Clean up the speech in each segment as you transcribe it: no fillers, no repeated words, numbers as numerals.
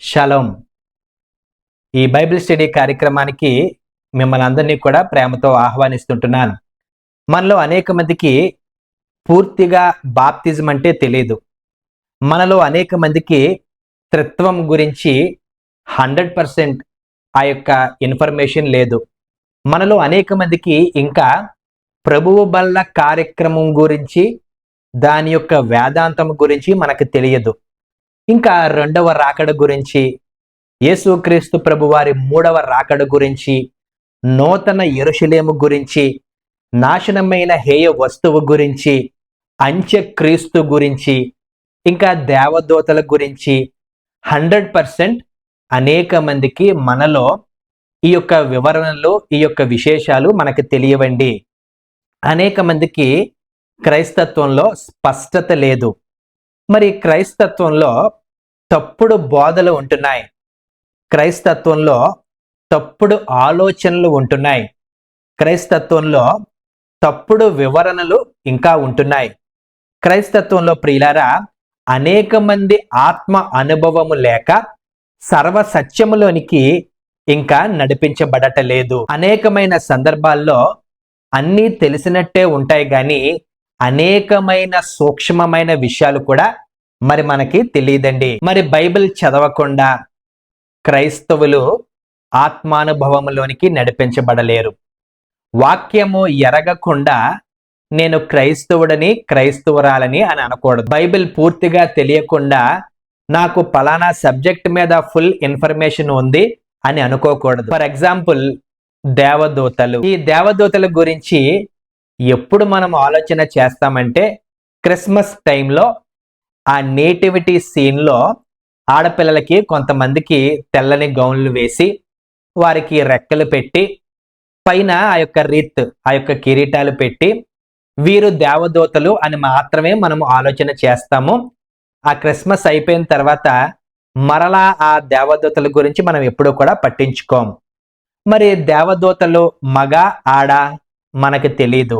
Shalom. ఈ Bible study కార్యక్రమానికి మిమ్మల్ని అందరినీ కూడా ప్రేమతో ఆహ్వానిస్తుంటున్నాను. మనలో అనేక మందికి పూర్తిగా బాప్తిజం అంటే తెలియదు. మనలో అనేక మందికి త్రిత్వం గురించి 100% ఆ యొక్క ఇన్ఫర్మేషన్ లేదు. మనలో అనేక మందికి ఇంకా ప్రభువు బల్ల కార్యక్రమం గురించి, దాని యొక్క వేదాంతం గురించి మనకు తెలియదు. ఇంకా రెండవ రాకడ గురించి, యేసుక్రీస్తు ప్రభువారి మూడవ రాకడ గురించి, నూతన యెరూషలేము గురించి, నాశనమైన హేయ వస్తువు గురించి, అంత్యక్రీస్తు గురించి, ఇంకా దేవదూతల గురించి 100% అనేక మందికి మనలో ఈ యొక్క వివరణలు, ఈ యొక్క విశేషాలు మనకు తెలియవండి. అనేక మందికి క్రైస్తత్వంలో స్పష్టత లేదు. మరి క్రైస్తత్వంలో తప్పుడు బోధలు ఉంటున్నాయి. క్రైస్తత్వంలో తప్పుడు ఆలోచనలు ఉంటున్నాయి. క్రైస్తత్వంలో తప్పుడు వివరణలు ఇంకా ఉంటున్నాయి. క్రైస్తత్వంలో ప్రియులారా, అనేక మంది ఆత్మ అనుభవము లేక సర్వ సత్యములోనికి ఇంకా నడిపించబడటలేదు. అనేకమైన సందర్భాల్లో అన్నీ తెలిసినట్టే ఉంటాయి కానీ అనేకమైన సూక్ష్మమైన విషయాలు కూడా మరి మనకి తెలియదండి. మరి బైబిల్ చదవకుండా క్రైస్తవులు ఆత్మానుభవములోనికి నడిపించబడలేరు. వాక్యము ఎరగకుండా నేను క్రైస్తవుడని, క్రైస్తవురాలని అని అనకూడదు. బైబిల్ పూర్తిగా తెలియకుండా నాకు పలానా సబ్జెక్ట్ మీద ఫుల్ ఇన్ఫర్మేషన్ ఉంది అని అనుకోకూడదు. ఫర్ ఎగ్జాంపుల్, దేవదూతలు. ఈ దేవదూతల గురించి ఎప్పుడు మనం ఆలోచన చేస్తామంటే, క్రిస్మస్ టైంలో ఆ నేటివిటీ సీన్లో ఆడపిల్లలకి కొంతమందికి తెల్లని గౌన్లు వేసి, వారికి రెక్కలు పెట్టి, పైన ఆ యొక్క రీత్, ఆ యొక్క కిరీటాలు పెట్టి, వీరు దేవదూతలు అని మాత్రమే మనము ఆలోచన చేస్తాము. ఆ క్రిస్మస్ అయిపోయిన తర్వాత మరలా ఆ దేవదూతల గురించి మనం ఎప్పుడూ కూడా పట్టించుకోము. మరి దేవదూతలు మగ ఆడ మనకు తెలీదు.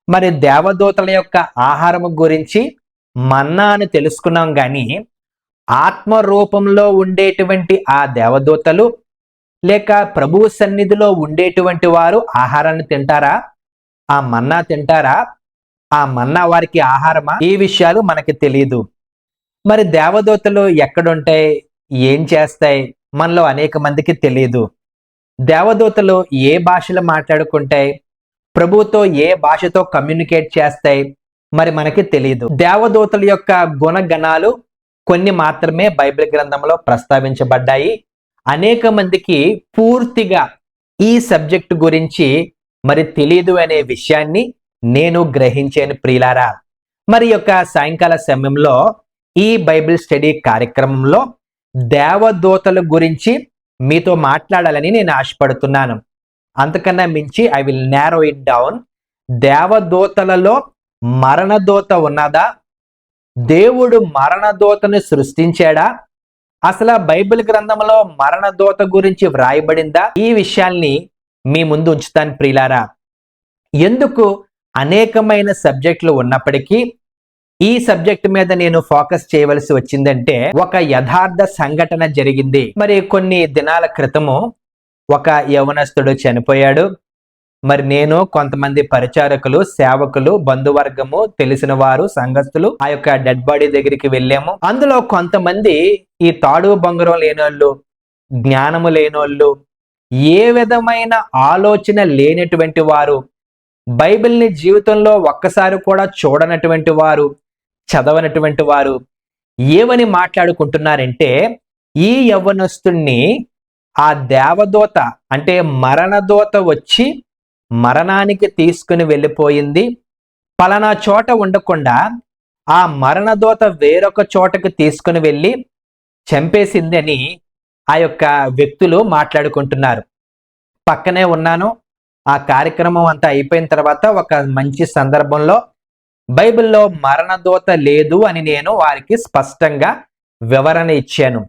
మరి దేవదూతల యొక్క ఆహారము గురించి మన్నా అని తెలుసుకున్నాం కానీ ఆత్మ రూపంలో ఉండేటువంటి ఆ దేవదూతలు లేక ప్రభువు సన్నిధిలో ఉండేటువంటి వారు ఆహారాన్ని తింటారా? ఆ మన్నా తింటారా? ఆ మన్నా వారికి ఆహారమా? ఈ విషయాలు మనకి తెలియదు. మరి దేవదూతలు ఎక్కడుంటాయి, ఏం చేస్తాయి, మనలో అనేక మందికి తెలియదు. దేవదూతలు ఏ భాషలు మాట్లాడుకుంటాయి, ప్రభువుతో ఏ భాషతో కమ్యూనికేట్ చేస్తాయి, మరి మనకి తెలియదు. దేవదూతల యొక్క గుణగణాలు కొన్ని మాత్రమే బైబిల్ గ్రంథంలో ప్రస్తావించబడ్డాయి. అనేక మందికి పూర్తిగా ఈ సబ్జెక్టు గురించి మరి తెలియదు అనే విషయాన్ని నేను గ్రహించాను ప్రియులారా. మరి యొక్క సాయంకాల సమయంలో ఈ బైబిల్ స్టడీ కార్యక్రమంలో దేవదూతల గురించి మీతో మాట్లాడాలని నేను ఆశపడుతున్నాను. అంతకన్నా మించి I will narrow it down. దేవదూతలలో మరణదూత ఉన్నదా? దేవుడు మరణదూతను సృష్టించాడా? అసలు బైబిల్ గ్రంథంలో మరణదూత గురించి వ్రాయబడిందా? ఈ విషయాల్ని మీ ముందు ఉంచుతాను ప్రియులారా. ఎందుకు అనేకమైన సబ్జెక్టులు ఉన్నప్పటికీ ఈ సబ్జెక్ట్ మీద నేను ఫోకస్ చేయవలసి వచ్చిందంటే, ఒక యథార్థ సంఘటన జరిగింది. మరి కొన్ని దినాల క్రితము ఒక యవనస్తుడు చనిపోయాడు. మరి నేను, కొంతమంది పరిచారకులు, సేవకులు, బంధువర్గము, తెలిసిన వారు, సంఘస్థులు ఆ యొక్క డెడ్ బాడీ దగ్గరికి వెళ్ళాము. అందులో కొంతమంది ఈ తాడు బొంగరం లేనోళ్ళు, జ్ఞానము లేనోళ్ళు, ఏ విధమైన ఆలోచన లేనటువంటి వారు, బైబిల్ని జీవితంలో ఒక్కసారి కూడా చూడనటువంటి వారు, చదవనటువంటి వారు ఏమని మాట్లాడుకుంటున్నారంటే, ఈ యవ్వనస్తుణ్ణి ఆ దేవదూత అంటే మరణదూత వచ్చి మరణానికి తీసుకుని వెళ్ళిపోయింది. పలానా చోట ఉండకుండా ఆ మరణదూత వేరొక చోటకు తీసుకుని వెళ్ళి చంపేసింది అని ఆ యొక్క వ్యక్తులు మాట్లాడుకుంటున్నారు. పక్కనే ఉన్నాను. ఆ కార్యక్రమం అంతా అయిపోయిన తర్వాత ఒక మంచి సందర్భంలో బైబిల్లో మరణదూత లేదు అని నేను వారికి స్పష్టంగా వివరణ ఇచ్చాను.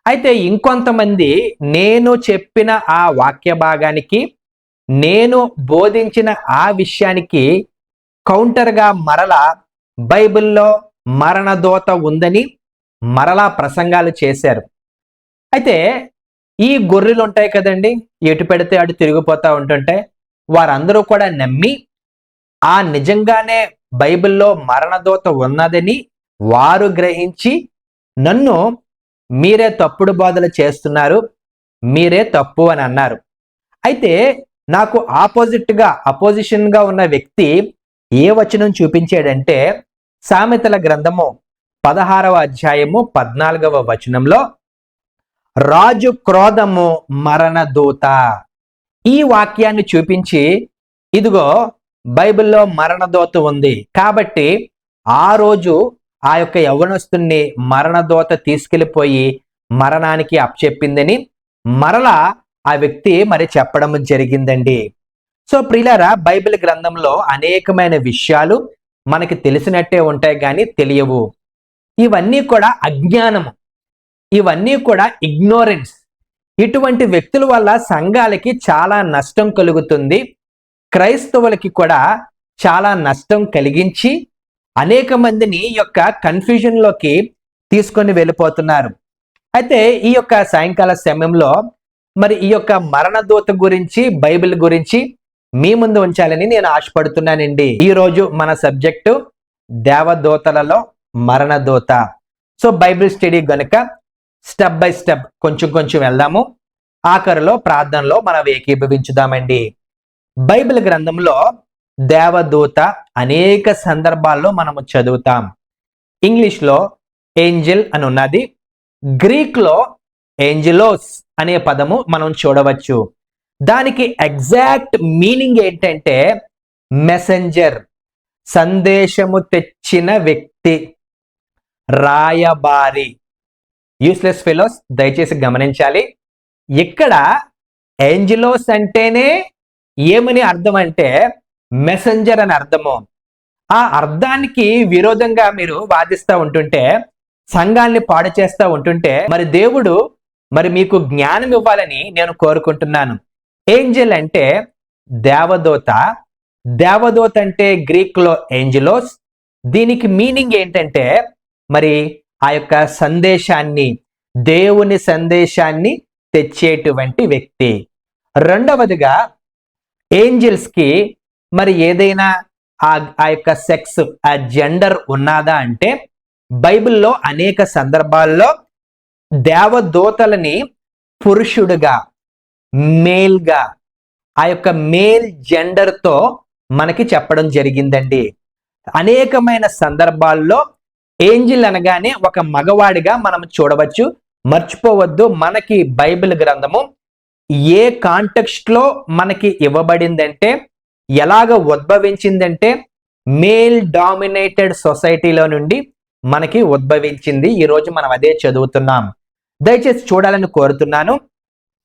అయితే ఇంకొంతమంది నేను చెప్పిన ఆ వాక్య భాగానికి, నేను బోధించిన ఆ విషయానికి కౌంటర్గా మరలా బైబిల్లో మరణదూత ఉందని మరలా ప్రసంగాలు చేశారు. అయితే ఈ గొర్రెలు ఉంటాయి కదండి, ఎటు పెడితే అటు తిరిగిపోతా ఉంటుంటే వారందరూ కూడా నమ్మి ఆ నిజంగానే బైబిల్లో మరణదూత ఉన్నదని వారు గ్రహించి నన్ను మీరే తప్పుడు బోధలు చేస్తున్నారు, మీరే తప్పు అని అన్నారు. అయితే నాకు అపోజిషన్ గా ఉన్న వ్యక్తి ఏ వచనం చూపించాడంటే సామెతల గ్రంథము 16వ అధ్యాయము 14వ వచనంలో రాజు క్రోధము మరణదూత, ఈ వాక్యాన్ని చూపించి ఇదిగో బైబిల్లో మరణదూత ఉంది కాబట్టి ఆ రోజు ఆ యొక్క యవ్వనస్తుని మరణదూత తీసుకెళ్లిపోయి మరణానికి అప్పచెప్పిందని మరలా ఆ వ్యక్తి మరి చెప్పడం జరిగిందండి. సో ప్రియులారా, బైబిల్ గ్రంథంలో అనేకమైన విషయాలు మనకి తెలిసినట్టే ఉంటాయి కానీ తెలియవు. ఇవన్నీ కూడా అజ్ఞానము, ఇవన్నీ కూడా ఇగ్నోరెన్స్. ఇటువంటి వ్యక్తుల వల్ల సంఘాలకి చాలా నష్టం కలుగుతుంది, క్రైస్తవులకి కూడా చాలా నష్టం కలిగించి అనేక మందిని యొక్క కన్ఫ్యూజన్ లోకి తీసుకొని వెళ్ళిపోతున్నారు. అయితే ఈ యొక్క సాయంకాల సమయంలో మరి ఈ యొక్క మరణదూత గురించి, బైబిల్ గురించి మీ ముందు ఉంచాలని నేను ఆశపడుతున్నానండి. ఈ రోజు మన సబ్జెక్టు దేవదూతలలో మరణదూత. సో బైబిల్ స్టడీ గనుక స్టెప్ బై స్టెప్ కొంచెం కొంచెం వెళ్దాము. ఆఖరిలో ప్రార్థనలో మనం ఏకీభవించుదామండి. బైబిల్ గ్రంథంలో దేవదూత అనేక సందర్భాల్లో మనము చదువుతాం. ఇంగ్లీష్లో ఏంజెల్ అని ఉన్నది, గ్రీక్లో ఏంజెలోస్ అనే పదము మనం చూడవచ్చు. దానికి ఎగ్జాక్ట్ మీనింగ్ ఏంటంటే మెసెంజర్, సందేశము తెచ్చిన వ్యక్తి, రాయబారి. యూస్లెస్ ఫెలోస్ దయచేసి గమనించాలి. ఇక్కడ ఏంజెలోస్ అంటేనే ఏమని అర్థం అంటే మెసెంజర్ అని అర్థము. ఆ అర్థానికి విరోధంగా మీరు వాదిస్తూ ఉంటుంటే, సంఘాన్ని పాడు చేస్తూ ఉంటుంటే మరి దేవుడు మరి మీకు జ్ఞానం ఇవ్వాలని నేను కోరుకుంటున్నాను. ఏంజెల్ అంటే దేవదూత, దేవదూత అంటే గ్రీక్ లో ఏంజెలోస్. దీనికి మీనింగ్ ఏంటంటే మరి ఆ యొక్క సందేశాన్ని, దేవుని సందేశాన్ని తెచ్చేటువంటి వ్యక్తి. రెండవదిగా ఏంజెల్స్ కి మరి ఏదైనా ఆ యొక్క సెక్స్, ఆ జెండర్ ఉన్నదా అంటే బైబిల్లో అనేక సందర్భాల్లో దేవదూతలని పురుషుడుగా, మేల్గా, ఆ యొక్క మేల్ జెండర్ తో మనకి చెప్పడం జరిగిందండి. అనేకమైన సందర్భాల్లో ఏంజిల్ అనగానే ఒక మగవాడిగా మనం చూడవచ్చు. మర్చిపోవద్దు, మనకి బైబిల్ గ్రంథము ఏ కాంటెక్స్ట్ లో మనకి ఇవ్వబడిందంటే, ఎలాగ ఉద్భవించిందంటే మేల్ డామినేటెడ్ సొసైటీలో నుండి మనకి ఉద్భవించింది. ఈరోజు మనం అదే చదువుతున్నాం. దయచేసి చూడాలని కోరుతున్నాను.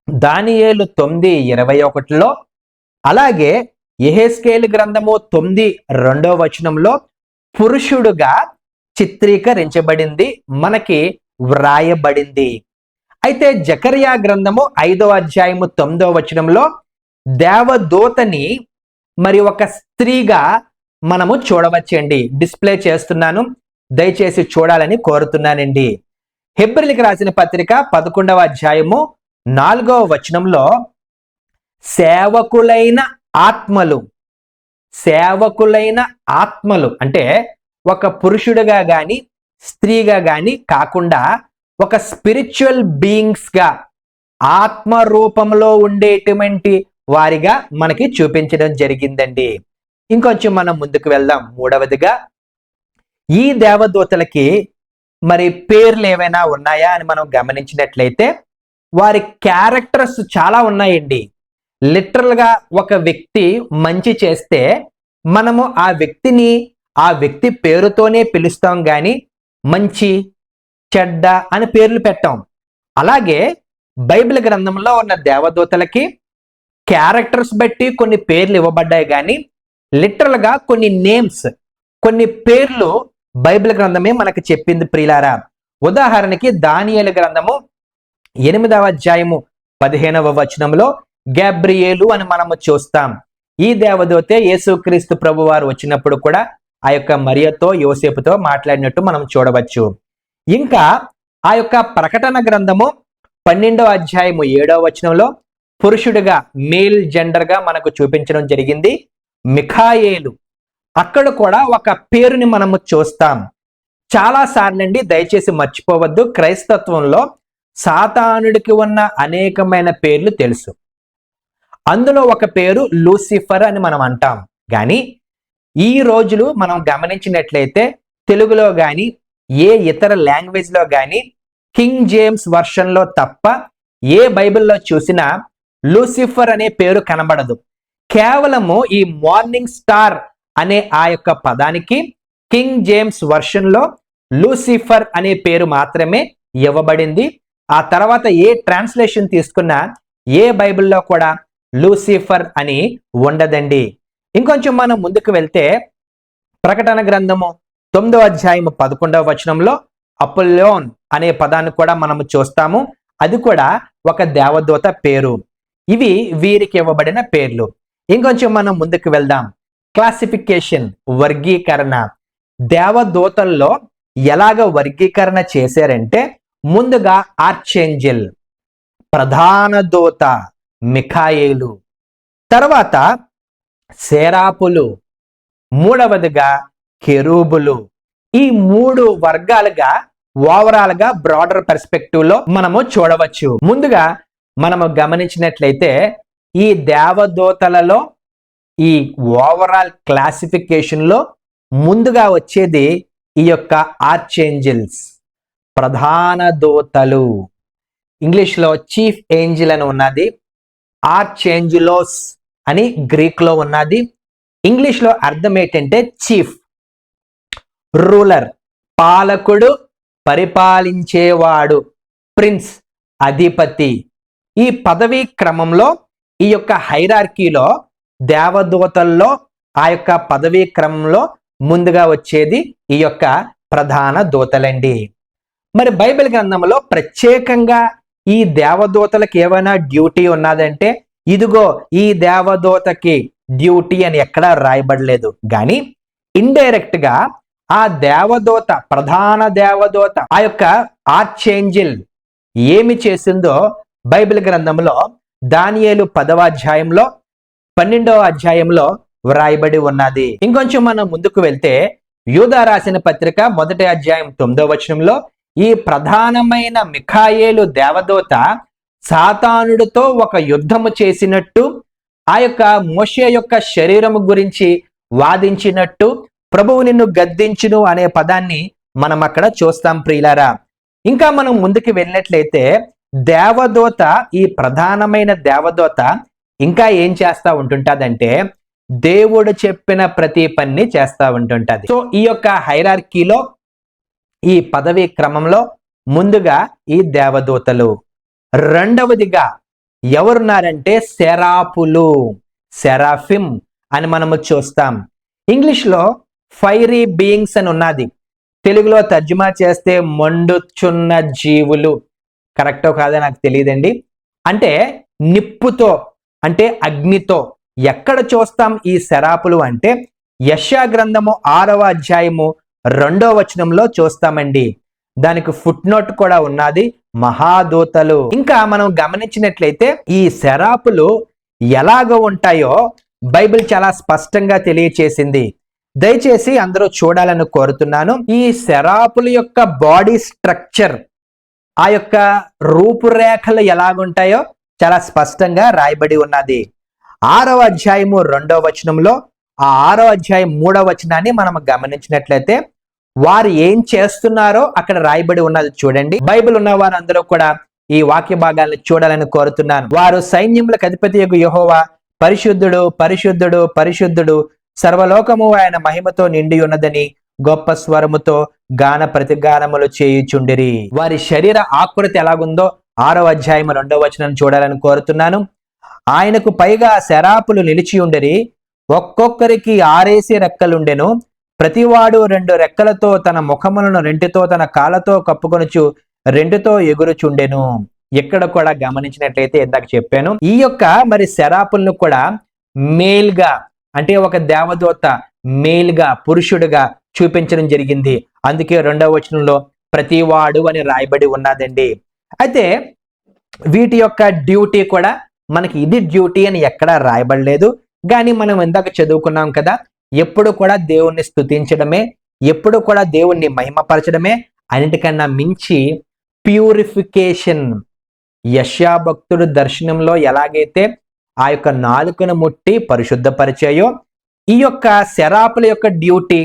దానియేలు 9:21లో, అలాగే యెహెజ్కేలు గ్రంథము 9:2వ వచనంలో పురుషుడుగా చిత్రీకరించబడింది, మనకి వ్రాయబడింది. అయితే జకర్యా గ్రంథము 5వ అధ్యాయము 9వ వచనంలో దేవదూతని మరి ఒక స్త్రీగా మనము చూడవచ్చండి. డిస్ప్లే చేస్తున్నాను, దయచేసి చూడాలని కోరుతున్నానండి. హెబ్రీయులకు రాసిన పత్రిక 11వ అధ్యాయము 4వ వచనంలో సేవకులైన ఆత్మలు, సేవకులైన ఆత్మలు అంటే ఒక పురుషుడిగా గాని స్త్రీగా గాని కాకుండా ఒక స్పిరిచువల్ బీయింగ్స్ గా, ఆత్మ రూపంలో ఉండేటువంటి వారిగా మనకి చూపించడం జరిగిందండి. ఇంకొంచెం మనం ముందుకు వెళ్దాం. మూడవదిగా ఈ దేవదూతలకి మరి పేర్లు ఏమైనా ఉన్నాయా అని మనం గమనించినట్లయితే వారి క్యారెక్టర్స్ చాలా ఉన్నాయండి. లిటరల్ గా ఒక వ్యక్తి మంచి చేస్తే మనము ఆ వ్యక్తిని ఆ వ్యక్తి పేరుతోనే పిలుస్తాం గాని మంచి, చెడ్డ అని పేర్లు పెట్టాం. అలాగే బైబిల్ గ్రంథంలో ఉన్న దేవదూతలకి క్యారెక్టర్స్ బట్టి కొన్ని పేర్లు ఇవ్వబడ్డాయి కానీ లిటరల్ గా కొన్ని నేమ్స్, కొన్ని పేర్లు బైబిల్ గ్రంథమే మనకు చెప్పింది ప్రియులారా. ఉదాహరణకి దానియేలు గ్రంథము 8వ అధ్యాయము 15వ వచనంలో గబ్రియేలు అని మనము చూస్తాం. ఈ దేవదూతే యేసుక్రీస్తు ప్రభు వారు వచ్చినప్పుడు కూడా ఆ యొక్క మరియతో యోసేపుతో మాట్లాడినట్టు మనం చూడవచ్చు. ఇంకా ఆ యొక్క ప్రకటన గ్రంథము 12వ అధ్యాయము 7వ వచనంలో పురుషుడిగా మేల్ జెండర్ గా మనకు చూపించడం జరిగింది. మిఖాయేలు, అక్కడ కూడా ఒక పేరుని మనము చూస్తాం. చాలా సార్లండి, దయచేసి మర్చిపోవద్దు, క్రైస్తత్వంలో సాతానుడికి ఉన్న అనేకమైన పేర్లు తెలుసు. అందులో ఒక పేరు లూసిఫర్ అని మనం అంటాం. కానీ ఈ రోజులు మనం గమనించినట్లయితే తెలుగులో కానీ ఏ ఇతర లాంగ్వేజ్లో కానీ కింగ్ జేమ్స్ వర్షన్లో తప్ప ఏ బైబిల్లో చూసినా లూసిఫర్ అనే పేరు కనబడదు. కేవలము ఈ మార్నింగ్ స్టార్ అనే ఆ యొక్క పదానికి కింగ్ జేమ్స్ వర్షన్లో లూసిఫర్ అనే పేరు మాత్రమే ఇవ్వబడింది. ఆ తర్వాత ఏ ట్రాన్స్లేషన్ తీసుకున్నా ఏ బైబిల్లో కూడా లూసిఫర్ అని ఉండదండి. ఇంకొంచెం మనం ముందుకు వెళ్తే ప్రకటన గ్రంథము 9వ అధ్యాయము 11వ వచనంలో అపోల్లోన్ అనే పదాన్ని కూడా మనము చూస్తాము. అది కూడా ఒక దేవదూత పేరు. ఇవి వీరికి ఇవ్వబడిన పేర్లు. ఇంకొంచెం మనం ముందుకు వెళ్దాం. క్లాసిఫికేషన్, వర్గీకరణ. దేవదూతల్లో ఎలాగ వర్గీకరణ చేశారంటే, ముందుగా ఆర్చేంజెల్, ప్రధాన దూత మిఖాయేలు, తర్వాత సేరాపులు, మూడవదిగా కెరూబులు. ఈ 3 వర్గాలుగా ఓవరాల్ గా బ్రాడర్ పర్స్పెక్టివ్ లో మనము చూడవచ్చు. ముందుగా మనము గమనించినట్లయితే ఈ దేవదూతలలో ఈ ఓవరాల్ క్లాసిఫికేషన్ లో ముందుగా వచ్చేది ఈ యొక్క ఆర్చేంజెల్స్, ప్రధాన దూతలు. ఇంగ్లీష్ లో చీఫ్ ఏంజిల్ అని ఉన్నది, ఆర్చేంజెలోస్ అని గ్రీక్ లో ఉన్నది. ఇంగ్లీష్ లో అర్థం ఏంటంటే చీఫ్, రూలర్, పాలకుడు, పరిపాలించేవాడు, ప్రిన్స్, అధిపతి. ఈ పదవీ క్రమంలో ఈ యొక్క హైరార్కీలో దేవదూతల్లో ఆ యొక్క పదవీ క్రమంలో ముందుగా వచ్చేది ఈ యొక్క ప్రధాన దూతలండి. మరి బైబిల్ గ్రంథంలో ప్రత్యేకంగా ఈ దేవదూతలకు ఏమైనా డ్యూటీ ఉన్నదంటే, ఇదిగో ఈ దేవదూతకి డ్యూటీ అని ఎక్కడా రాయబడలేదు. కానీ ఇండైరెక్ట్ గా ఆ దేవదూత, ప్రధాన దేవదూత, ఆ యొక్క ఆర్చేంజిల్ ఏమి చేసిందో బైబిల్ గ్రంథంలో దానియేలు 10వ అధ్యాయంలో 12వ అధ్యాయంలో వ్రాయబడి ఉన్నది. ఇంకొంచెం మనం ముందుకు వెళ్తే యూదా రాసిన పత్రిక 1వ అధ్యాయం 9వ వచనంలో ఈ ప్రధానమైన మిఖాయేలు దేవదూత సాతానుడితో ఒక యుద్ధము చేసినట్టు, ఆ యొక్క మోషే యొక్క శరీరము గురించి వాదించినట్టు, ప్రభువు నిన్ను గద్దించును అనే పదాన్ని మనం అక్కడ చూస్తాం ప్రియులారా. ఇంకా మనం ముందుకు వెళ్ళినట్లయితే దేవదూత, ఈ ప్రధానమైన దేవదూత ఇంకా ఏం చేస్తా ఉంటుంటదంటే, దేవుడు చెప్పిన ప్రతి పని చేస్తా ఉంటుంటది. సో ఈ యొక్క హైరార్కీలో, ఈ పదవీ క్రమంలో ముందుగా ఈ దేవదూతలు. రెండవదిగా ఎవరున్నారంటే సెరాపులు, సెరాఫిమ్ అని మనము చూస్తాం. ఇంగ్లీష్ లో ఫైరీ బీయింగ్స్ అని ఉన్నది. తెలుగులో తర్జుమా చేస్తే మండుచున్న జీవులు. కరెక్టో కాదో నాకు తెలియదండి. అంటే నిప్పుతో, అంటే అగ్నితో. ఎక్కడ చూస్తాం ఈ సెరాపులు అంటే యెషయా గ్రంథము 6వ అధ్యాయము 2వ వచనంలో చూస్తామండి. దానికి ఫుట్ నోట్ కూడా ఉన్నది, మహాదూతలు. ఇంకా మనం గమనించినట్లయితే ఈ సెరాపులు ఎలాగ ఉంటాయో బైబిల్ చాలా స్పష్టంగా తెలియచేసింది. దయచేసి అందరూ చూడాలని కోరుతున్నాను. ఈ సెరాపుల యొక్క బాడీ స్ట్రక్చర్, ఆ యొక్క రూపురేఖలు ఎలాగుంటాయో చాలా స్పష్టంగా రాయబడి ఉన్నది. 6వ అధ్యాయము 2వ వచనంలో, ఆ 6వ అధ్యాయం 3వ వచనాన్ని మనం గమనించినట్లయితే వారు ఏం చేస్తున్నారో అక్కడ రాయబడి ఉన్నది చూడండి. బైబిల్ ఉన్న వారందరూ కూడా ఈ వాక్య భాగాలను చూడాలని కోరుతున్నాను. వారు సైన్యములకు అధిపతియగు యెహోవా పరిశుద్ధుడు, పరిశుద్ధుడు, పరిశుద్ధుడు, సర్వలోకము ఆయన మహిమతో నిండి ఉన్నదని గొప్ప స్వరముతో గాన ప్రతిగానములు చేయుచుండిరి. వారి శరీర ఆకృతి ఎలాగుందో 6వ అధ్యాయం 2వ వచనం చూడాలని కోరుతున్నాను. ఆయనకు పైగా శరాపులు నిలిచి ఉండరి, ఒక్కొక్కరికి 6 రెక్కలుండెను. ప్రతివాడు 2 రెక్కలతో తన ముఖములను 2తో, తన కాళ్ళతో కప్పుకొనుచు 2తో ఎగురుచుండెను. ఇక్కడ కూడా గమనించినట్లయితే ఇందాక చెప్పాను, ఈ యొక్క మరి శరాపులను కూడా మేల్ గా, అంటే ఒక దేవదూత మేల్ గా, పురుషుడుగా చూపించడం జరిగింది. అందుకే 2వ వచనంలో ప్రతివాడు అని రాయబడి ఉన్నదండి. అయితే వీటి యొక్క డ్యూటీ కూడా మనకి ఇది డ్యూటీ అని ఎక్కడా రాయబడలేదు. కానీ మనం ఇందాక చదువుకున్నాం కదా, ఎప్పుడు కూడా దేవుణ్ణి స్తుతించడమే, ఎప్పుడు కూడా దేవుణ్ణి మహిమపరచడమే, అన్నిటికన్నా మించి ప్యూరిఫికేషన్. యెషయా భక్తుడు దర్శనంలో ఎలాగైతే ఆ యొక్క నాలుకను ముట్టి పరిశుద్ధపరిచాయో, ఈ యొక్క శరాపుల యొక్క డ్యూటీ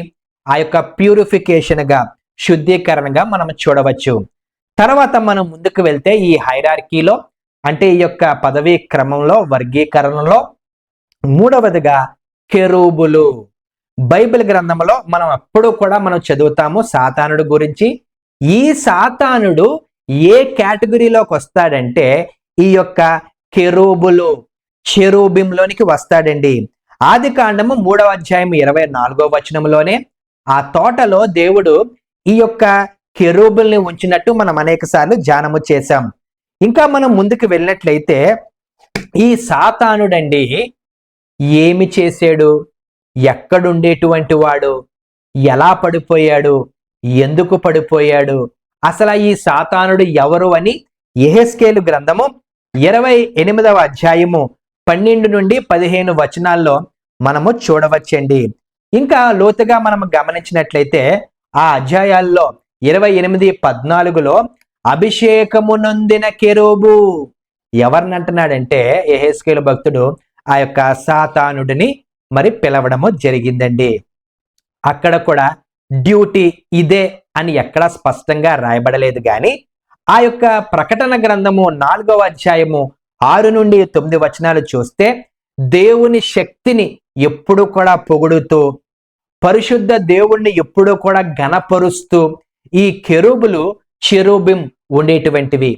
ఆ యొక్క ప్యూరిఫికేషన్ గా, శుద్ధీకరణగా మనం చూడవచ్చు. తర్వాత మనం ముందుకు వెళ్తే ఈ హైరార్కీలో, అంటే ఈ యొక్క పదవీ క్రమంలో, వర్గీకరణలో మూడవదిగా కెరూబులు. బైబిల్ గ్రంథంలో మనం ఎప్పుడూ కూడా మనం చదువుతాము సాతానుడు గురించి. ఈ సాతానుడు ఏ కేటగిరీలోకి వస్తాడంటే ఈ యొక్క కెరూబులు, చెరూబింలోనికి వస్తాడండి. ఆది కాండము 3వ అధ్యాయం 24వ వచనంలోనే ఆ తోటలో దేవుడు ఈ యొక్క కెరూబుల్ని ఉంచినట్టు మనం అనేక సార్లు ధ్యానము చేశాం. ఇంకా మనం ముందుకు వెళ్ళినట్లయితే ఈ సాతానుడండి ఏమి చేశాడు, ఎక్కడుండేటువంటి వాడు, ఎలా పడిపోయాడు, ఎందుకు పడిపోయాడు, అసలు ఈ సాతానుడు ఎవరు అని యెహెజ్కేలు గ్రంథము 28వ అధ్యాయము 12 నుండి 15 వచనాల్లో మనము చూడవచ్చండి. ఇంకా లోతుగా మనం గమనించినట్లయితే ఆ అధ్యాయాల్లో 28, 14లో అభిషేకము నొందిన కెరూబు ఎవరిని అంటున్నాడంటే యెహెజ్కేలు భక్తుడు ఆ యొక్క సాతానుడిని మరి పిలవడము జరిగిందండి. అక్కడ కూడా డ్యూటీ ఇదే అని ఎక్కడా స్పష్టంగా రాయబడలేదు. కానీ ఆ యొక్క ప్రకటన గ్రంథము 4వ అధ్యాయము 6 నుండి 9 వచనాలు చూస్తే దేవుని శక్తిని ఎప్పుడు కూడా పొగుడుతూ, పరిశుద్ధ దేవుణ్ణి ఎప్పుడూ కూడా ఘనపరుస్తూ ఈ కెరూబులు, చెరూబిం ఉండేటువంటివి.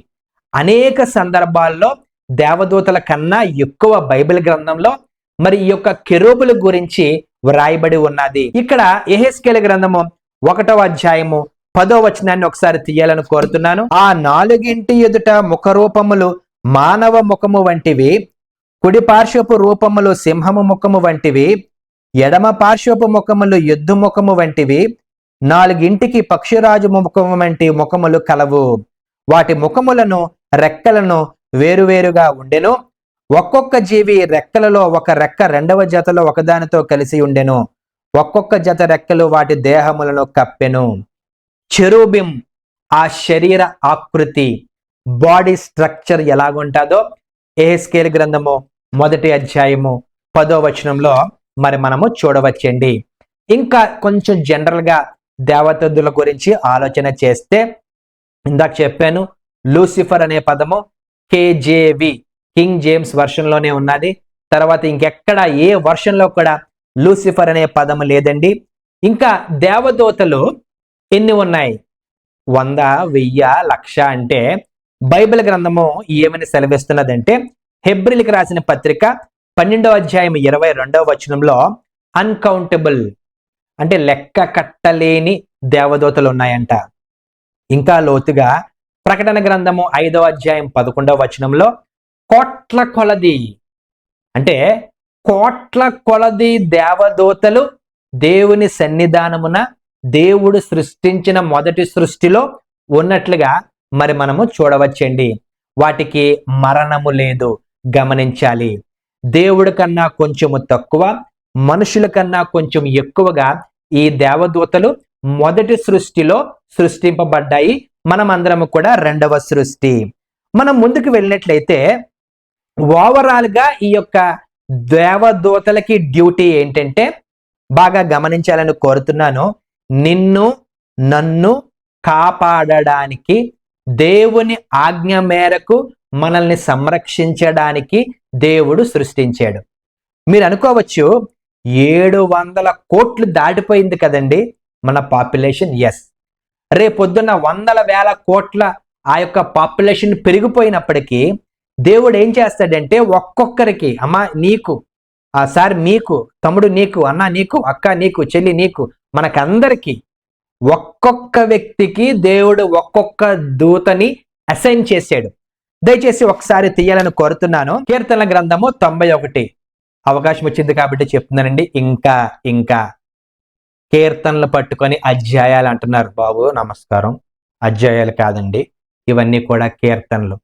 అనేక సందర్భాల్లో దేవదూతల కన్నా ఎక్కువ బైబిల్ గ్రంథంలో మరి ఈ యొక్క కెరూబుల గురించి వ్రాయబడి ఉన్నది. ఇక్కడ యెహెజ్కేలు గ్రంథము 1వ అధ్యాయము 10వ వచనాన్ని ఒకసారి తీయాలని కోరుతున్నాను. ఆ నాలుగింటి ఎదుట ముఖరూపములు మానవ ముఖము వంటివి, కుడి పార్శ్వపు రూపములు సింహము ముఖము వంటివి, ఎడమ పార్శ్వపు ముఖములు ఎద్దు ముఖము వంటివి, నాలుగింటికి పక్షిరాజు ముఖము వంటి ముఖములు కలవు. వాటి ముఖములను, రెక్కలను వేరువేరుగా ఉండెను. ఒక్కొక్క జీవి రెక్కలలో ఒక రెక్క రెండవ జతలో ఒకదానితో కలిసి ఉండెను. ఒక్కొక్క జత రెక్కలు వాటి దేహములను కప్పెను. చెరూబిం ఆ శరీర ఆకృతి, బాడీ స్ట్రక్చర్ ఎలాగుంటుందో యెహెజ్కేలు గ్రంథము 1వ అధ్యాయము 10వ వచనంలో మరి మనము చూడవచ్చండి. ఇంకా కొంచెం జనరల్ గా దేవతల గురించి ఆలోచన చేస్తే, ఇందాక చెప్పాను లూసిఫర్ అనే పదము కేజేవి కింగ్ జేమ్స్ వర్షన్ లోనే ఉన్నది. తర్వాత ఇంకెక్కడ ఏ వర్షన్ లో కూడా లూసిఫర్ అనే పదము లేదండి. ఇంకా దేవదూతలు ఎన్ని ఉన్నాయి? 100, 1000, 1,00,000 అంటే బైబిల్ గ్రంథము ఏమని సెలవిస్తున్నదంటే హెబ్రీయులకు రాసిన పత్రిక 12వ అధ్యాయం 22వ వచనంలో అన్కౌంటబుల్ అంటే లెక్క కట్టలేని దేవదూతలు ఉన్నాయంట. ఇంకా లోతుగా ప్రకటన గ్రంథము 5వ అధ్యాయం 11వ వచనంలో కోట్ల కొలది అంటే కోట్ల కొలది దేవదూతలు దేవుని సన్నిధానమున దేవుడు సృష్టించిన మొదటి సృష్టిలో ఉన్నట్లుగా మరి మనము చూడవచ్చండి. వాటికి మరణము లేదు. గమనించాలి, దేవుడి కన్నా కొంచెము తక్కువ, మనుషుల కన్నా కొంచెం ఎక్కువగా ఈ దేవదూతలు మొదటి సృష్టిలో సృష్టింపబడ్డాయి. మనమందరము కూడా రెండవ సృష్టి. మనం ముందుకు వెళ్ళినట్లయితే ఓవరాల్ గా ఈ యొక్క దేవదూతలకి డ్యూటీ ఏంటంటే బాగా గమనించాలని కోరుతున్నాను. నిన్ను నన్ను కాపాడడానికి, దేవుని ఆజ్ఞ మేరకు మనల్ని సంరక్షించడానికి దేవుడు సృష్టించాడు. మీరు అనుకోవచ్చు 700 కోట్లు దాటిపోయింది కదండి మన పాపులేషన్. ఎస్, రేపొద్దున్న 100,000 కోట్ల ఆ యొక్క పాపులేషన్ పెరిగిపోయినప్పటికీ దేవుడు ఏం చేస్తాడంటే ఒక్కొక్కరికి, అమ్మ నీకు, సార్ మీకు, తమ్ముడు నీకు, అన్న నీకు, అక్క నీకు, చెల్లి నీకు, మనకందరికి ఒక్కొక్క వ్యక్తికి దేవుడు ఒక్కొక్క దూతని అసైన్ చేశాడు. దయచేసి ఒకసారి తీయాలని కోరుతున్నాను. కీర్తనల గ్రంథము 91 అవకాశం వచ్చింది కాబట్టి చెప్తున్నానండి. ఇంకా కీర్తనలు పట్టుకొని అధ్యాయాలు అంటున్నారు. బాబు నమస్కారం, అధ్యాయాలు కాదండి, ఇవన్నీ కూడా కీర్తనలు.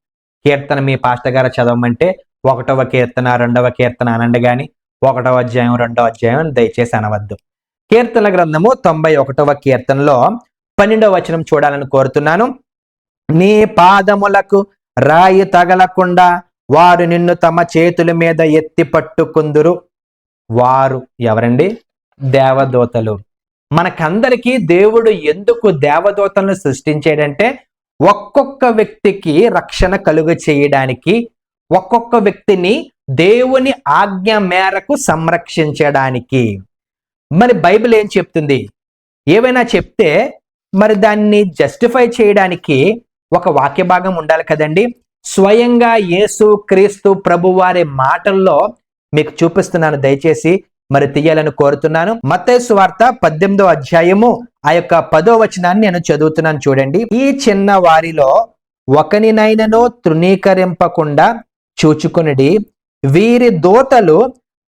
కీర్తన మీ పాస్టర్ గారు చదవమంటే 1వ కీర్తన 2వ కీర్తన అనండి గాని 1వ అధ్యాయం 2వ అధ్యాయం దయచేసి అనవద్దు. కీర్తన గ్రంథము 91వ కీర్తనలో 12వ వచనం చూడాలని కోరుతున్నాను. నీ పాదములకు రాయి తగలకుండా వారు నిన్ను తమ చేతుల మీద ఎత్తి పట్టుకుందురు. వారు ఎవరండి? దేవదూతలు. మనకందరికీ దేవుడు ఎందుకు దేవదూతలను సృష్టించాడంటే ఒక్కొక్క వ్యక్తికి రక్షణ కలుగ చేయడానికి, ఒక్కొక్క వ్యక్తిని దేవుని ఆజ్ఞ మేరకు సంరక్షించడానికి. మరి బైబిల్ ఏం చెప్తుంది? ఏవైనా చెప్తే మరి దాన్ని జస్టిఫై చేయడానికి ఒక వాక్య భాగం ఉండాలి కదండి. స్వయంగా యేసు క్రీస్తు ప్రభు వారి మాటల్లో మీకు చూపిస్తున్నాను, దయచేసి మరి తీయాలని కోరుతున్నాను. మత్తయి సువార్త 18వ అధ్యాయము ఆ యొక్క 10వ వచనాన్ని నేను చదువుతున్నాను చూడండి. ఈ చిన్న వారిలో ఒకనినైనను తృణీకరింపకుండా చూచుకొనిడి, వీరి దూతలు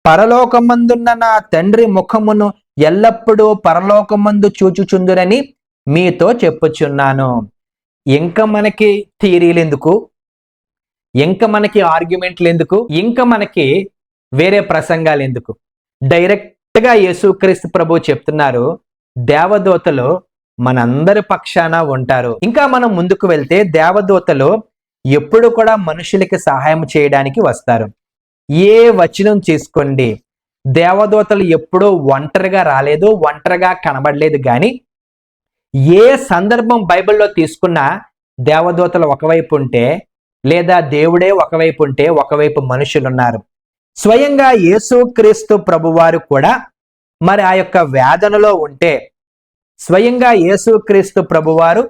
పరలోకమందున్న నా తండ్రి ముఖమును ఎల్లప్పుడూ పరలోకమందు చూచుచుందురని మీతో చెప్పుచున్నాను. ఇంకా మనకి థియరీలు ఎందుకు, ఇంకా మనకి ఆర్గ్యుమెంట్లు ఎందుకు, ఇంకా మనకి వేరే ప్రసంగాలు ఎందుకు? డైరెక్ట్ గా యేసుక్రీస్తు ప్రభు చెప్తున్నారు, దేవదూతలు మనందరి పక్షాన ఉంటారు. ఇంకా మనం ముందుకు వెళ్తే దేవదూతలు ఎప్పుడు కూడా మనుషులకి సహాయం చేయడానికి వస్తారు. ఏ వచనం తీసుకోండి, దేవదూతలు ఎప్పుడూ ఒంటరిగా రాలేదు, ఒంటరిగా కనబడలేదు. కానీ ఏ సందర్భం బైబిల్లో తీసుకున్నా దేవదూతలు ఒకవైపు ఉంటే, లేదా దేవుడే ఒకవైపు ఉంటే, ఒకవైపు మనుషులు ఉన్నారు. స్వయంగా యేసుక్రీస్తు ప్రభువారు కూడా మరి ఆ యొక్క వేదనలో ఉంటే, స్వయంగా యేసుక్రీస్తు ప్రభువారు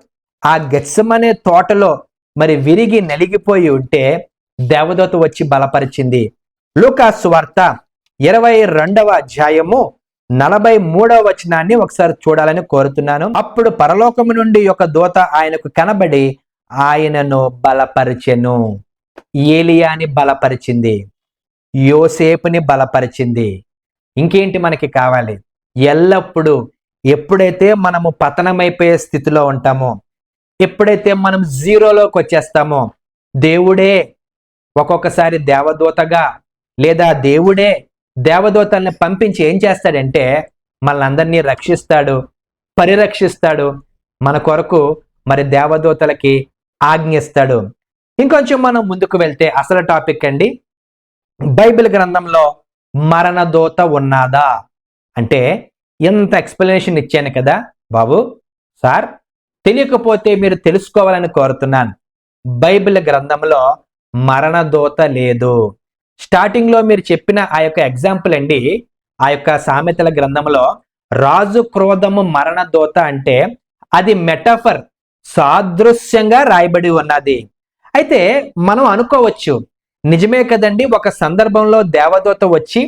ఆ గెత్సెమనే తోటలో మరి విరిగి నలిగిపోయి ఉంటే దేవదూత వచ్చి బలపరిచింది. లూకా సువార్త 22వ అధ్యాయము 43వ వచనాన్ని ఒకసారి చూడాలని కోరుతున్నాను. అప్పుడు పరలోకము నుండి ఒక దూత ఆయనకు కనబడి ఆయనను బలపరిచెను. ఏలియాని బలపరిచింది, యోసేపుని బలపరిచింది. ఇంకేంటి మనకి కావాలి? ఎల్లప్పుడూ ఎప్పుడైతే మనము పతనమైపోయే స్థితిలో ఉంటామో, ఎప్పుడైతే మనం జీరోలోకి వచ్చేస్తామో, దేవుడే ఒక్కొక్కసారి దేవదూతగా లేదా దేవుడే దేవదూతల్ని పంపించి ఏం చేస్తాడంటే మనల్ని రక్షిస్తాడు, పరిరక్షిస్తాడు, మన కొరకు మరి దేవదూతలకి ఆజ్ఞిస్తాడు. ఇంకొంచెం మనం ముందుకు వెళ్తే అసలు టాపిక్ అండి. బైబిల్ గ్రంథంలో మరణదూత ఉన్నాదా అంటే ఎంత ఎక్స్ప్లెనేషన్ ఇచ్చాను కదా బాబు సార్, తెలియకపోతే మీరు తెలుసుకోవాలని కోరుతున్నాను. బైబిల్ గ్రంథంలో మరణదూత లేదు. స్టార్టింగ్ లో మీరు చెప్పిన ఆ యొక్క ఎగ్జాంపుల్ అండి, ఆ యొక్క సామెతల గ్రంథంలో రాజు క్రోధము మరణదూత అంటే అది మెటాఫర్, సాదృశ్యంగా రాయబడి ఉన్నది. అయితే మనం అనుకోవచ్చు, నిజమే కదండి, ఒక సందర్భంలో దేవదూత వచ్చి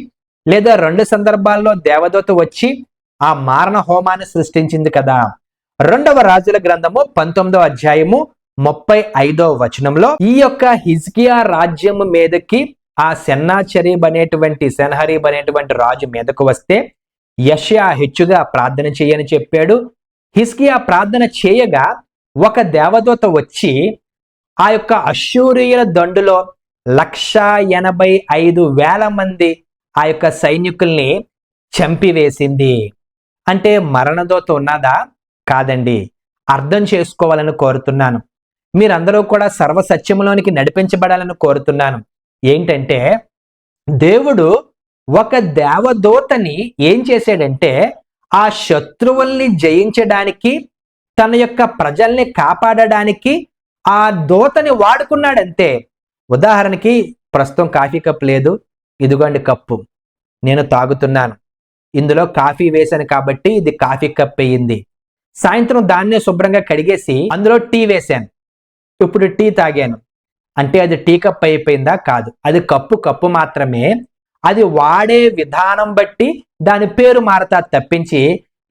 లేదా 2 సందర్భాల్లో దేవదూత వచ్చి ఆ మారణ హోమాన్ని సృష్టించింది కదా. 2వ రాజుల గ్రంథము 19వ అధ్యాయము 35వ వచనంలో ఈ యొక్క హిజ్కియా రాజ్యము మీదకి ఆ సెన్హరీబ్ అనేటువంటి రాజు మీదకు వస్తే యెషయా హెచ్చుగా ప్రార్థన చేయని చెప్పాడు. హిజ్కియా ప్రార్థన చేయగా ఒక దేవదూత వచ్చి ఆ యొక్క అష్షూరీయుల దండులో 185,000 మంది ఆ యొక్క సైనికుల్ని చంపివేసింది. అంటే మరణదూత ఉన్నదా? కాదండి. అర్థం చేసుకోవాలని కోరుతున్నాను. మీరందరూ కూడా సర్వసత్యంలోనికి నడిపించబడాలని కోరుతున్నాను. ఏంటంటే దేవుడు ఒక దేవదూతని ఏం చేశాడంటే ఆ శత్రువుల్ని జయించడానికి, తన యొక్క ప్రజల్ని కాపాడడానికి ఆ దూతని వాడుకున్నాడంతే. ఉదాహరణకి ప్రస్తుతం కాఫీ కప్ లేదు, ఇదిగోండి కప్పు నేను తాగుతున్నాను, ఇందులో కాఫీ వేశాను కాబట్టి ఇది కాఫీ కప్ అయ్యింది. సాయంత్రం దాన్నే శుభ్రంగా కడిగేసి అందులో టీ వేశాను, ఇప్పుడు టీ తాగాను అంటే అది టీ కప్ అయిపోయిందా? కాదు, అది కప్పు మాత్రమే. అది వాడే విధానం బట్టి దాని పేరు మారతా తప్పించి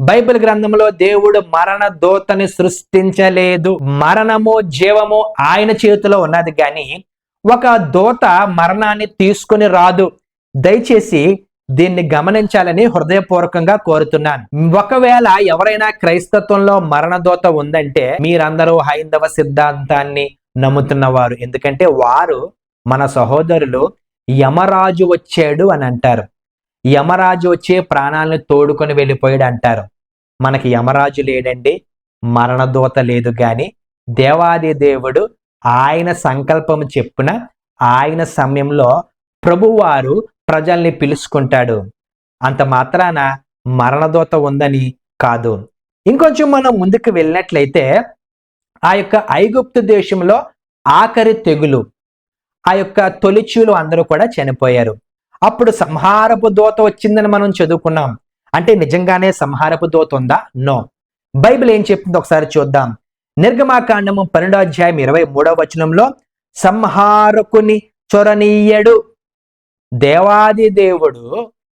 బైబిల్ గ్రంథంలో దేవుడు మరణ దూతని సృష్టించలేదు. మరణము జీవము ఆయన చేతిలో ఉన్నది, కానీ ఒక దూత మరణాన్ని తీసుకుని రాదు. దయచేసి దీన్ని గమనించాలని హృదయపూర్వకంగా కోరుతున్నాను. ఒకవేళ ఎవరైనా క్రైస్తత్వంలో మరణదూత ఉందంటే మీరందరూ హైందవ సిద్ధాంతాన్ని నమ్ముతున్నవారు. ఎందుకంటే వారు మన సహోదరులు యమరాజు వచ్చాడు అని అంటారు. యమరాజు వచ్చే ప్రాణాలను తోడుకొని వెళ్ళిపోయాడు అంటారు. మనకి యమరాజు లేడండి, మరణదూత లేదు, గాని దేవాది దేవుడు ఆయన సంకల్పం చెప్పున ఆయన సమయంలో ప్రభువారు ప్రజల్ని పిలుచుకుంటాడు. అంత మాత్రాన మరణదూత ఉందని కాదు. ఇంకొంచెం మనం ముందుకు వెళ్ళినట్లయితే ఆ యొక్క ఐగుప్తు దేశంలో ఆఖరి తెగులు, ఆ యొక్క తొలిచూలు అందరూ కూడా చనిపోయారు. అప్పుడు సంహారపు దూత వచ్చిందని మనం చదువుకున్నాం. అంటే నిజంగానే సంహారపు దూత ఉందా? నో. బైబిల్ ఏం చెప్తుందో ఒకసారి చూద్దాం. నిర్గమాకాండము 12వ అధ్యాయం 23వ వచనంలో సంహారకుని చొరనీయడు. దేవాది దేవుడు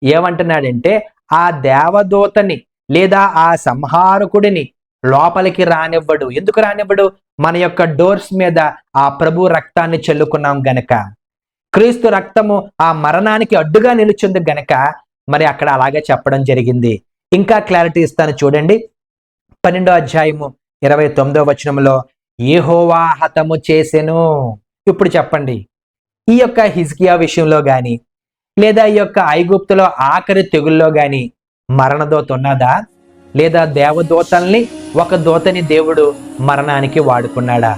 ఏమంటున్నాడంటే ఆ దేవదూతని లేదా ఆ సంహారకుడిని లోపలికి రానివ్వడు. ఎందుకు రానివ్వడు? మన యొక్క డోర్స్ మీద ఆ ప్రభు రక్తాన్ని చల్లుకున్నాం గనక. క్రీస్తు రక్తము ఆ మరణానికి అడ్డుగా నిలుచుంది గనక మరి అక్కడ అలాగే చెప్పడం జరిగింది. ఇంకా క్లారిటీ ఇస్తాను చూడండి. 12వ అధ్యాయము 29వ వచనంలో యెహోవా హతము చేసెను. ఇప్పుడు చెప్పండి, ఈ యొక్క హిజ్కియా విషయంలో గాని లేదా ఈ యొక్క ఐగుప్తులో ఆఖరి తెగుల్లో గాని మరణదూత ఉన్నదా? లేదా దేవదూతల్ని ఒక దూతని దేవుడు మరణానికి వాడుకున్నాడా?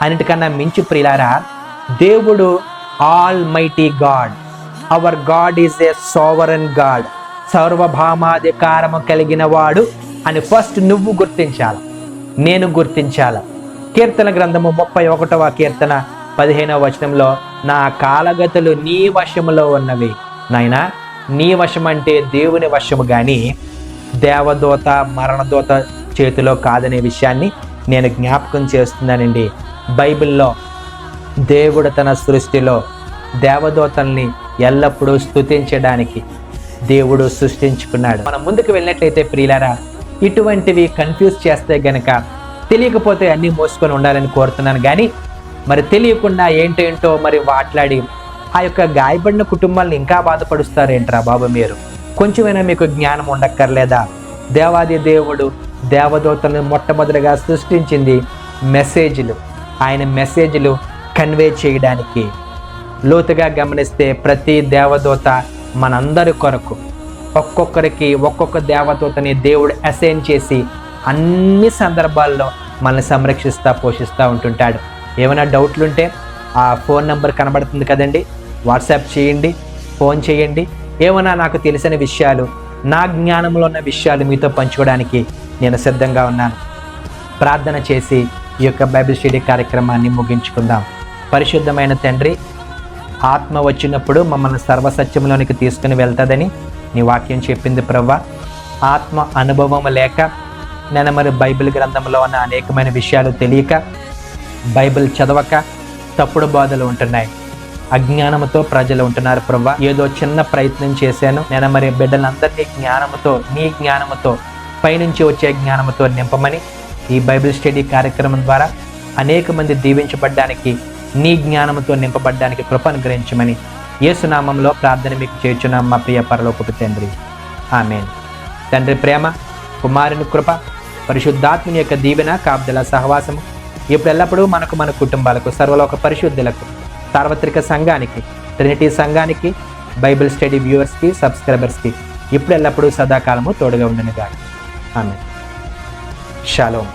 అన్నిటికన్నా మించి ప్రియులారా, దేవుడు almighty God, our God is a sovereign God, సర్వభౌమాధికారము కలిగిన వాడు అని ఫస్ట్ నువ్వు గుర్తించాలి, నేను గుర్తించాల. కీర్తన గ్రంథము 31వ కీర్తన 15వ వచనంలో నా కాలగతులు నీ వశములో ఉన్నవి. నాయనా, నీ వశం అంటే దేవుని వశము గాని దేవదూత మరణదూత చేతిలో కాదనే విషయాన్ని నేను జ్ఞాపకం చేస్తున్నానండి. బైబిల్లో దేవుడు తన సృష్టిలో దేవదూతల్ని ఎల్లప్పుడూ స్తుతించడానికి దేవుడు సృష్టించుకున్నాడు. మనం ముందుకు వెళ్ళినట్లయితే ప్రియులారా, ఇటువంటివి కన్ఫ్యూజ్ చేస్తే గనక తెలియకపోతే అన్నీ మోసుకొని ఉండాలని కోరుతున్నాను. కానీ మరి తెలియకుండా ఏంటేంటో మరి మాట్లాడి ఆ యొక్క గాయపడిన కుటుంబాలను ఇంకా బాధపడుస్తారేంట్రా బాబు మీరు? కొంచెమైనా మీకు జ్ఞానం ఉండక్కర్లేదా? దేవాది దేవుడు దేవదూతలను మొట్టమొదటిగా సృష్టించింది మెసేజ్లు, ఆయన మెసేజ్లు కన్వే చేయడానికి. లోతుగా గమనిస్తే ప్రతి దేవదూత మనందరి కొరకు ఒక్కొక్కరికి ఒక్కొక్క దేవదూతని దేవుడు అసైన్ చేసి అన్ని సందర్భాల్లో మనల్ని సంరక్షిస్తూ పోషిస్తూ ఉంటుంటాడు. ఏమైనా డౌట్లుంటే ఆ ఫోన్ నెంబర్ కనబడుతుంది కదండి, వాట్సాప్ చేయండి, ఫోన్ చేయండి. ఏమైనా నాకు తెలిసిన విషయాలు, నా జ్ఞానంలో ఉన్న విషయాలు మీతో పంచుకోవడానికి నేను సిద్ధంగా ఉన్నాను. ప్రార్థన చేసి ఈ యొక్క బైబిల్ స్టడీ కార్యక్రమాన్ని ముగించుకుందాం. పరిశుద్ధమైన తండ్రి, ఆత్మ వచ్చినప్పుడు మమ్మల్ని సర్వసత్యంలోనికి తీసుకుని వెళ్తుందని నీ వాక్యం చెప్పింది ప్రవ్వా. ఆత్మ అనుభవం లేక నేను మరి బైబిల్ గ్రంథంలో ఉన్న అనేకమైన విషయాలు తెలియక, బైబిల్ చదవక తప్పుడు బోధలు ఉంటున్నాయి. అజ్ఞానంతో ప్రజలు ఉంటున్నారు ప్రవ్వా. ఏదో చిన్న ప్రయత్నం చేశాను, నేను మరి బిడ్డలందరినీ జ్ఞానముతో, నీ జ్ఞానముతో, పైనుంచి వచ్చే జ్ఞానముతో నింపమని ఈ బైబిల్ స్టడీ కార్యక్రమం ద్వారా అనేక మంది దీవించబడ్డానికి, నీ జ్ఞానముతో నింపబడ్డానికి కృప అనుగ్రహించమని యేసు నామంలో ప్రార్థన మీకు చేర్చున్నాం మా ప్రియ పరలోకపు తండ్రి, ఆమేన్. తండ్రి ప్రేమ, కుమారుని కృప, పరిశుద్ధాత్మని యొక్క దీవెన, కాపుదల, సహవాసము ఇప్పుడు ఎల్లప్పుడూ మనకు, మన కుటుంబాలకు, సర్వలోక పరిశుద్ధులకు, సార్వత్రిక సంఘానికి, ట్రినిటీ సంఘానికి, బైబిల్ స్టడీ వ్యూవర్స్కి, సబ్స్క్రైబర్స్కి ఇప్పుడు ఎల్లప్పుడూ సదాకాలము తోడుగా ఉండనుగా. ఆమేన్. షాలోమ్.